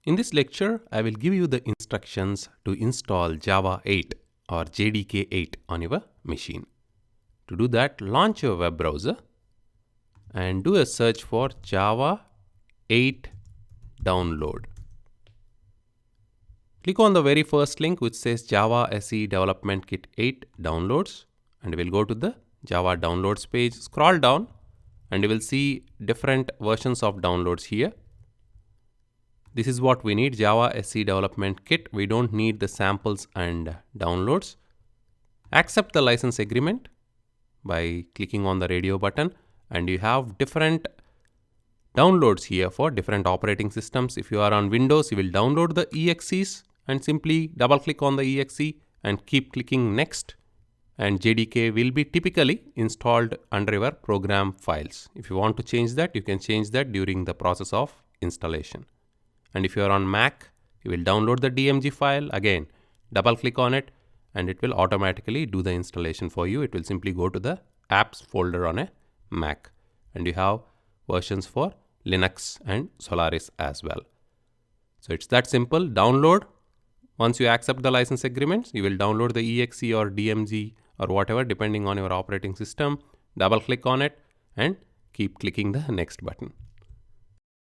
In this lecture, I will give you the instructions to install Java 8 or JDK 8 on your machine. To do that, launch your web browser and do a search for Java 8 download. Click on the very first link which says Java SE Development Kit 8 downloads, and we'll go to the Java downloads page. Scroll down and you will see different versions of downloads here. This is what we need, Java SE Development Kit. We don't need the samples and downloads. Accept the license agreement by clicking on the radio button, and you have different downloads here for different operating systems. If you are on Windows, you will download the EXEs and simply double click on the EXE and keep clicking next, and JDK will be typically installed under your program files. If you want to change that, you can change that during the process of installation. And if you are on Mac, you will download the DMG file. Again, double click on it and it will automatically do the installation for you. It will simply go to the apps folder on a Mac, and you have versions for Linux and Solaris as well. So it's that simple. Download. Once you accept the license agreements, you will download the EXE or DMG or whatever depending on your operating system. Double click on it and keep clicking the next button.